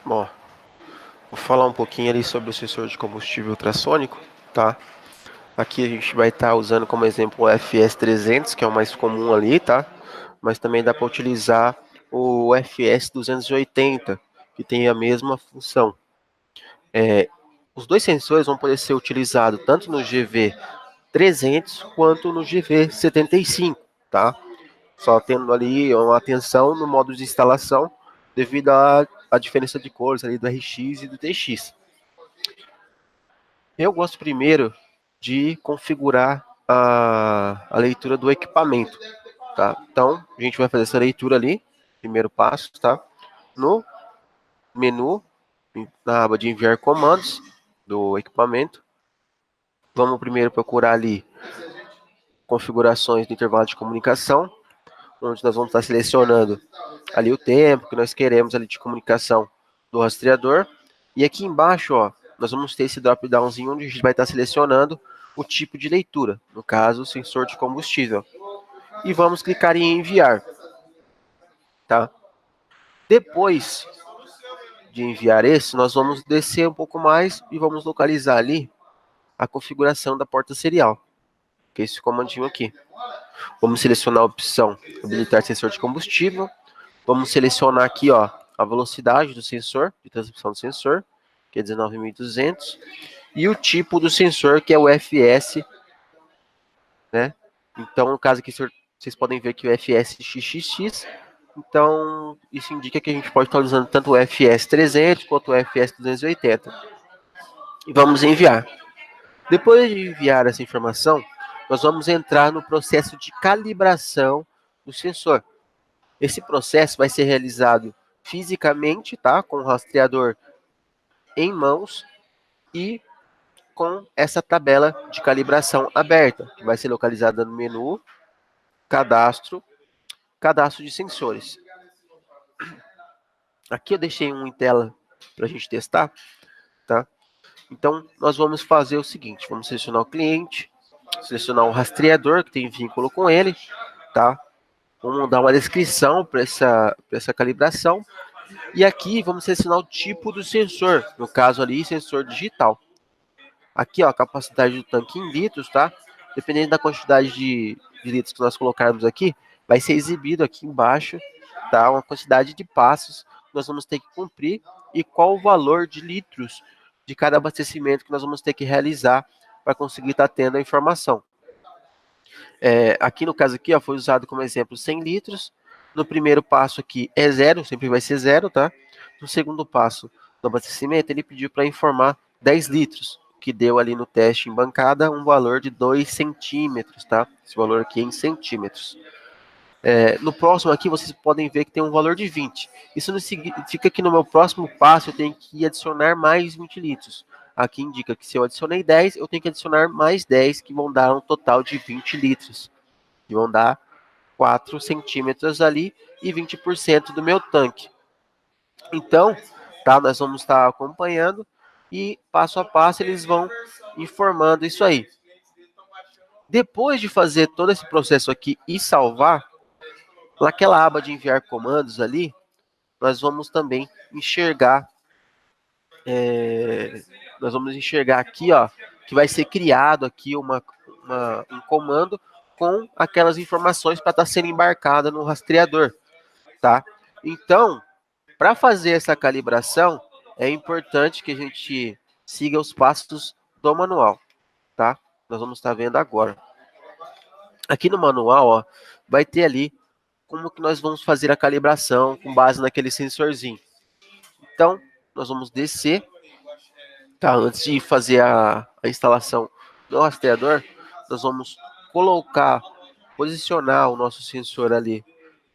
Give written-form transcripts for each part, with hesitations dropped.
Bom, vou falar um pouquinho ali sobre o sensor de combustível ultrassônico, tá? Aqui a gente vai estar usando como exemplo o FS300, que é o mais comum ali, tá? Mas também dá para utilizar o FS280, que tem a mesma função. Os dois sensores vão poder ser utilizados tanto no GV300 quanto no GV75, tá? Só tendo ali uma atenção no modo de instalação devido à diferença de cores ali do RX e do TX. Eu gosto primeiro de configurar a leitura do equipamento, tá? Então, a gente vai fazer essa leitura ali, primeiro passo, tá? No menu, na aba de enviar comandos do equipamento. Vamos primeiro procurar ali configurações do intervalo de comunicação, onde nós vamos estar selecionando ali o tempo que nós queremos ali de comunicação do rastreador. E aqui embaixo, ó, nós vamos ter esse drop-downzinho onde a gente vai estar selecionando o tipo de leitura, no caso, o sensor de combustível. E vamos clicar em enviar, tá? Depois de enviar esse, nós vamos descer um pouco mais e vamos localizar ali a configuração da porta serial, que é esse comandinho aqui. Vamos selecionar a opção habilitar sensor de combustível. Vamos selecionar aqui, ó, a velocidade do sensor, de transmissão do sensor, que é 19.200, e o tipo do sensor, que é o FS, né? Então, no caso aqui, vocês podem ver que o FS-XXX, então isso indica que a gente pode estar usando tanto o FS300 quanto o FS280. E vamos enviar. Depois de enviar essa informação, nós vamos entrar no processo de calibração do sensor. Esse processo vai ser realizado fisicamente, tá? Com o rastreador em mãos e com essa tabela de calibração aberta, que vai ser localizada no menu cadastro, cadastro de sensores. Aqui eu deixei um em tela para a gente testar, tá? Então, nós vamos fazer o seguinte, vamos selecionar o cliente, selecionar o rastreador que tem vínculo com ele, tá? Vamos dar uma descrição para essa calibração. E aqui vamos selecionar o tipo do sensor, no caso ali, sensor digital. Aqui, ó, a capacidade do tanque em litros, tá? Dependendo da quantidade de litros que nós colocarmos aqui, vai ser exibido aqui embaixo, tá? Uma quantidade de passos que nós vamos ter que cumprir e qual o valor de litros de cada abastecimento que nós vamos ter que realizar para conseguir estar tendo a informação. Aqui no caso aqui, ó, foi usado como exemplo 100 litros. No primeiro passo aqui é zero, sempre vai ser zero, tá? No segundo passo do abastecimento, ele pediu para informar 10 litros, que deu ali no teste em bancada um valor de 2 centímetros, tá? Esse valor aqui é em centímetros. No próximo aqui, vocês podem ver que tem um valor de 20. Isso não significa que no meu próximo passo eu tenho que adicionar mais 20 litros. Aqui indica que se eu adicionei 10, eu tenho que adicionar mais 10, que vão dar um total de 20 litros. Que vão dar 4 centímetros ali e 20% do meu tanque. Então, tá, nós vamos estar acompanhando e passo a passo eles vão informando isso aí. Depois de fazer todo esse processo aqui e salvar, naquela aba de enviar comandos ali, nós vamos também enxergar, nós vamos enxergar aqui, ó, que vai ser criado aqui um comando com aquelas informações para estar sendo embarcada no rastreador, tá? Então, para fazer essa calibração, é importante que a gente siga os passos do manual, tá? Nós vamos estar vendo agora. Aqui no manual, ó, vai ter ali como que nós vamos fazer a calibração com base naquele sensorzinho. Então, nós vamos descer, tá? Antes de fazer a instalação do rastreador, nós vamos posicionar o nosso sensor ali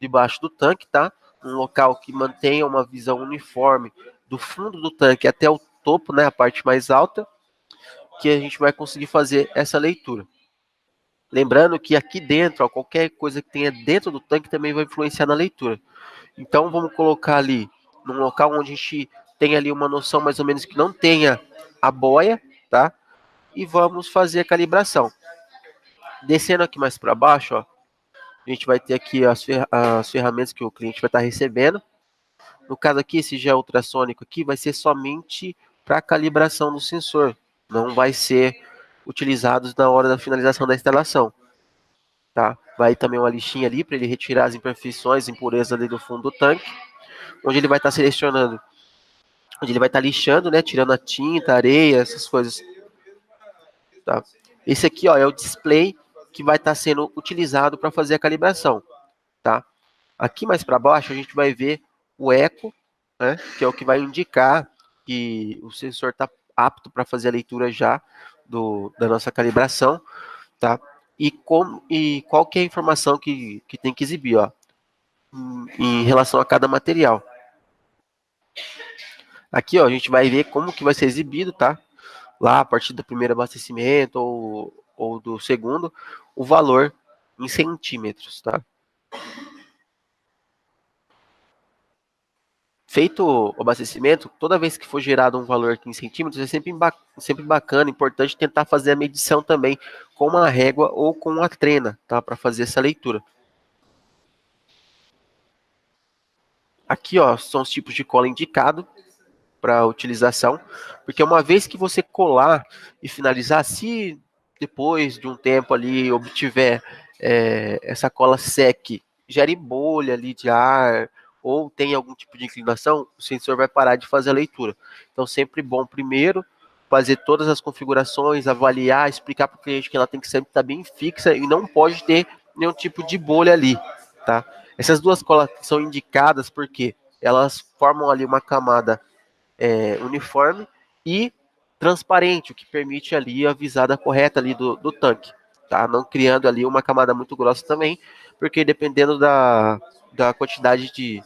debaixo do tanque, tá? Um local que mantenha uma visão uniforme do fundo do tanque até o topo, né? A parte mais alta, que a gente vai conseguir fazer essa leitura. Lembrando que aqui dentro, ó, qualquer coisa que tenha dentro do tanque também vai influenciar na leitura. Então vamos colocar ali num local onde a gente tem ali uma noção mais ou menos que não tenha a boia, tá? E vamos fazer a calibração. Descendo aqui mais para baixo, ó, a gente vai ter aqui as ferramentas que o cliente vai estar recebendo. No caso aqui, esse gel ultrassônico aqui vai ser somente para calibração do sensor, não vai ser utilizado na hora da finalização da instalação. Tá? Vai também uma lixinha ali para ele retirar as imperfeições, impurezas ali do fundo do tanque, onde ele vai estar selecionando, onde ele vai estar lixando, né, tirando a tinta, a areia, essas coisas. Tá? Esse aqui, ó, é o display que vai estar sendo utilizado para fazer a calibração. Tá? Aqui mais para baixo a gente vai ver o eco, né, que é o que vai indicar que o sensor está apto para fazer a leitura já da nossa calibração, tá? E qual que é a informação que tem que exibir, ó, em relação a cada material. Aqui, ó, a gente vai ver como que vai ser exibido, tá? Lá, a partir do primeiro abastecimento ou do segundo, o valor em centímetros, tá? Feito o abastecimento, toda vez que for gerado um valor aqui em centímetros, é sempre bacana, importante tentar fazer a medição também com uma régua ou com uma trena, tá? Para fazer essa leitura. Aqui, ó, são os tipos de cola indicado para utilização, porque uma vez que você colar e finalizar, se depois de um tempo ali obtiver essa cola seque, gere bolha ali de ar, ou tem algum tipo de inclinação, o sensor vai parar de fazer a leitura. Então, sempre bom primeiro fazer todas as configurações, avaliar, explicar para o cliente que ela tem que sempre estar bem fixa e não pode ter nenhum tipo de bolha ali, tá? Essas duas colas são indicadas porque elas formam ali uma camada uniforme e transparente, o que permite ali a visada correta ali do tanque, tá? Não criando ali uma camada muito grossa também, porque dependendo da quantidade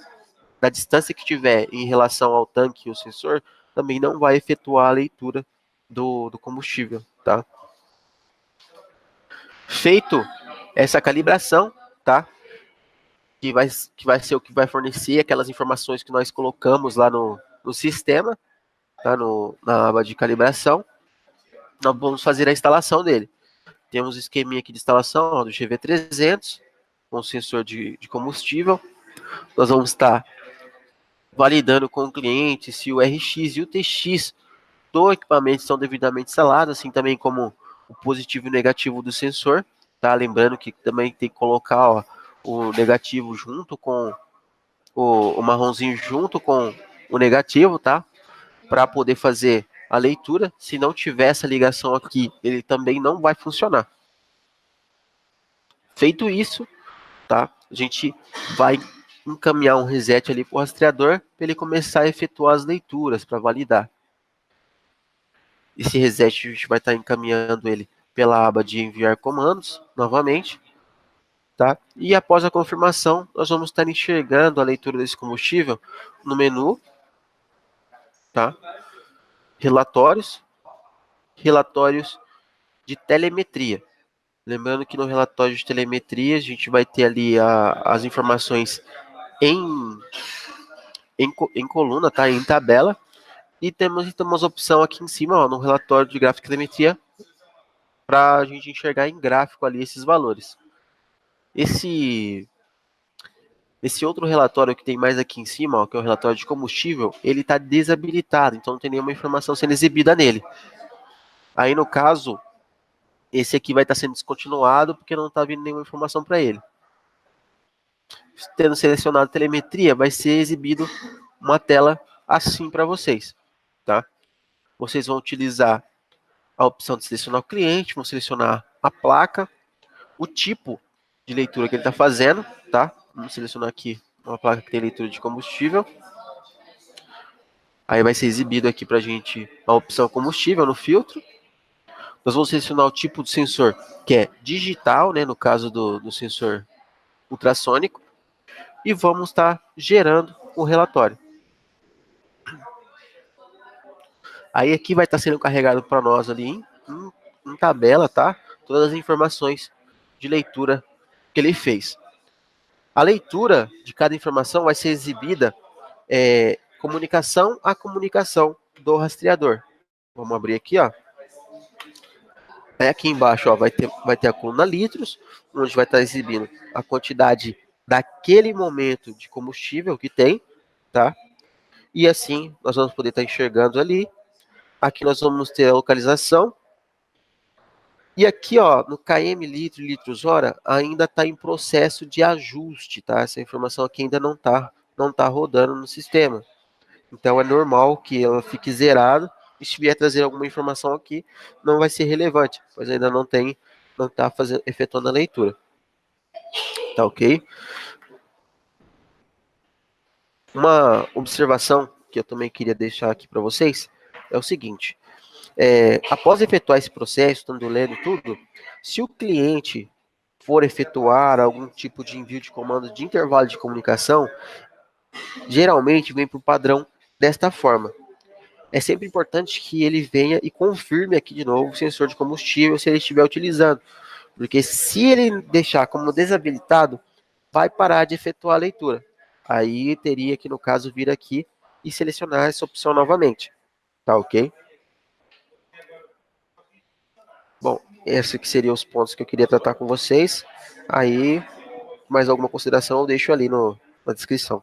da distância que tiver em relação ao tanque e o sensor, também não vai efetuar a leitura do combustível, tá? Feito essa calibração, tá? Que vai ser o que vai fornecer aquelas informações que nós colocamos lá no sistema, tá? Na aba de calibração. Nós vamos fazer a instalação dele. Temos o esqueminha aqui de instalação, ó, do GV300, com sensor de combustível. Nós vamos estar validando com o cliente se o RX e o TX do equipamento são devidamente instalados, assim também como o positivo e o negativo do sensor. Tá? Lembrando que também tem que colocar, ó, o negativo junto com o marronzinho junto com o negativo, tá? Para poder fazer a leitura. Se não tiver essa ligação aqui, ele também não vai funcionar. Feito isso, tá? A gente vai encaminhar um reset ali para o rastreador para ele começar a efetuar as leituras para validar. Esse reset a gente vai estar encaminhando ele pela aba de enviar comandos novamente, tá? E após a confirmação, nós vamos estar enxergando a leitura desse combustível no menu, tá? Relatórios de telemetria. Lembrando que no relatório de telemetria a gente vai ter ali as informações em coluna, tá? Em tabela. E temos uma opção aqui em cima, ó, no relatório de gráfico de telemetria, para a gente enxergar em gráfico ali esses valores. Esse outro relatório que tem mais aqui em cima, ó, que é o relatório de combustível, ele está desabilitado, então não tem nenhuma informação sendo exibida nele. Aí, no caso, esse aqui vai estar sendo descontinuado porque não está vindo nenhuma informação para ele. Tendo selecionado telemetria, vai ser exibido uma tela assim para vocês, tá? Vocês vão utilizar a opção de selecionar o cliente, vão selecionar a placa, o tipo de leitura que ele está fazendo, tá? Vamos selecionar aqui uma placa que tem leitura de combustível. Aí vai ser exibido aqui para a gente a opção combustível no filtro. Nós vamos selecionar o tipo de sensor, que é digital, né, no caso do sensor ultrassônico, e vamos estar gerando o relatório. Aí aqui vai estar sendo carregado para nós ali em tabela, tá? Todas as informações de leitura que ele fez. A leitura de cada informação vai ser exibida comunicação a comunicação do rastreador. Vamos abrir aqui, ó. Aí aqui embaixo, ó, vai ter a coluna litros, onde vai estar exibindo a quantidade daquele momento de combustível que tem, tá? E assim, nós vamos poder estar enxergando ali. Aqui nós vamos ter a localização. E aqui, ó, no km litro, litros hora, ainda está em processo de ajuste, tá? Essa informação aqui ainda não tá rodando no sistema. Então é normal que ela fique zerada. E se vier trazer alguma informação aqui, não vai ser relevante, pois ainda não está efetuando a leitura. Tá ok? Uma observação que eu também queria deixar aqui para vocês é o seguinte: após efetuar esse processo, estando lendo tudo, se o cliente for efetuar algum tipo de envio de comando de intervalo de comunicação, geralmente vem por padrão desta forma. É sempre importante que ele venha e confirme aqui de novo o sensor de combustível se ele estiver utilizando, porque se ele deixar como desabilitado, vai parar de efetuar a leitura. Aí teria que, no caso, vir aqui e selecionar essa opção novamente. Tá ok? Bom, esses que seriam os pontos que eu queria tratar com vocês. Aí, mais alguma consideração eu deixo ali na descrição.